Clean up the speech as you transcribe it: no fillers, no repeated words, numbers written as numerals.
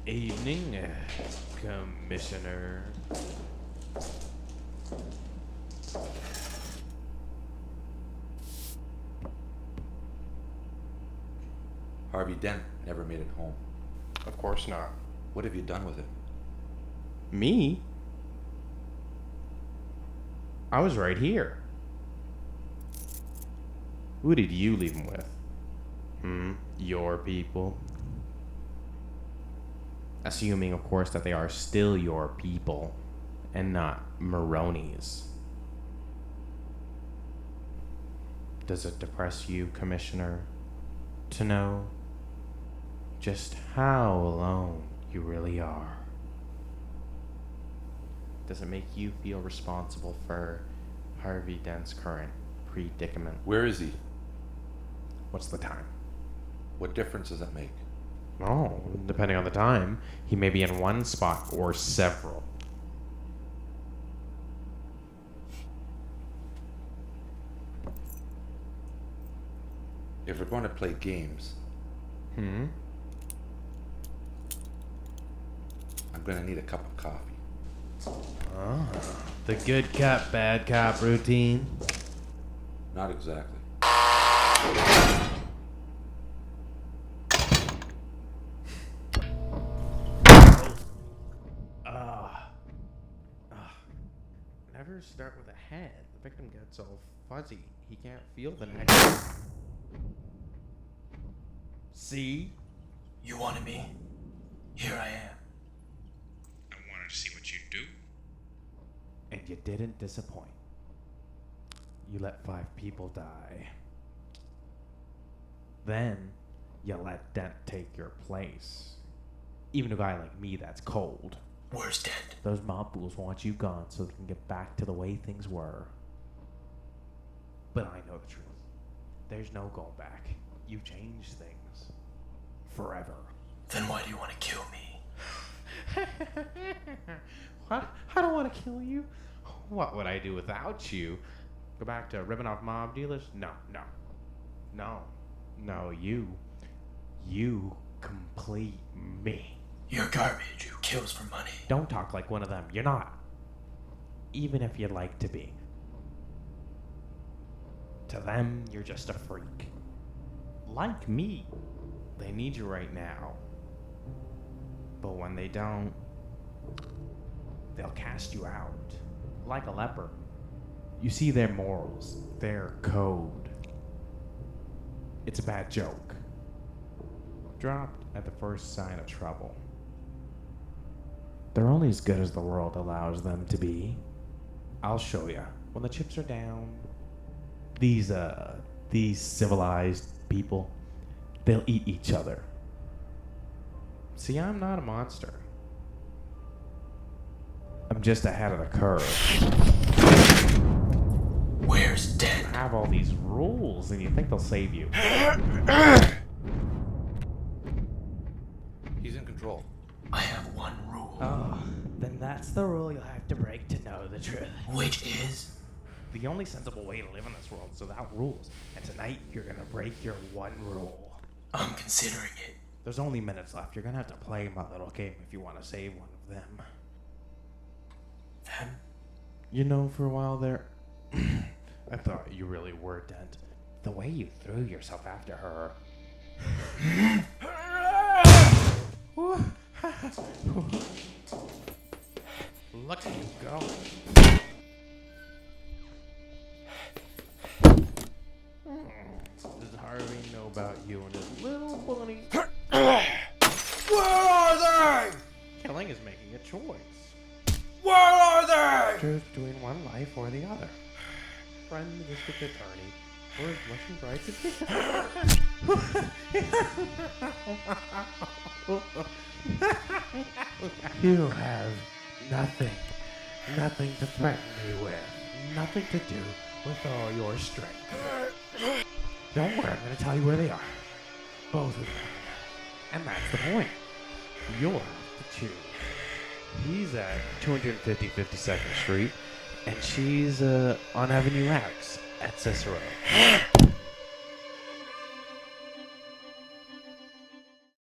Evening, Commissioner. Harvey Dent never made it home. Of course not. What have you done with it? Me? I was right here. Who did you leave him with? Your people? Assuming, of course, that they are still your people and not Maroni's. Does it depress you, Commissioner, to know just how alone you really are? Does it make you feel responsible for Harvey Dent's current predicament? Where is he? What's the time? What difference does that make? Oh, depending on the time, he may be in one spot or several. If we're going to play games, I'm going to need a cup of coffee. The good cop, bad cop routine. Not exactly. Never start with a head. The victim gets all fuzzy. He can't feel the next. See? You wanted me. Here I am. I wanted to see what you'd do. And you didn't disappoint. You let 5 people die. Then, you let Dent take your place. Even a guy like me that's cold. Where's Dent? Those mob fools want you gone so they can get back to the way things were. But I know the truth. There's no going back. You changed things. Forever. Then why do you want to kill me? What? I don't want to kill you. What would I do without you? Go back to ripping off mob dealers? No, you complete me. You're garbage who kills for money. Don't talk like one of them. You're not. Even if you'd like to be. To them, you're just a freak. Like me. They need you right now. But when they don't, they'll cast you out. Like a leper. You see their morals, their code. It's a bad joke. Dropped at the first sign of trouble. They're only as good as the world allows them to be. I'll show ya. When the chips are down, these civilized people, they'll eat each other. See, I'm not a monster. I'm just ahead of the curve. Where's Dent? I have all these rules, and you think they'll save you. He's in control. I have one rule. Oh, then that's the rule you'll have to break to know the truth. Which is? The only sensible way to live in this world is without rules. And tonight, you're gonna break your one rule. I'm considering it. There's only minutes left. You're gonna have to play my little game if you want to save one of them. Them? You know, for a while there, I thought you really were Dent. The way you threw yourself after her. Look at you go. Does Harvey know about you and his little bunny? Where are they? Killing is making a choice. Where are they? Choose between one life or the other. Friend the district attorney, or as much as right to You have nothing to threaten me with, nothing to do with all your strength. Don't worry, I'm going to tell you where they are. Both of them. And that's the point. You'll have to choose. He's at 250 52nd Street, and she's on Avenue X at Cicero.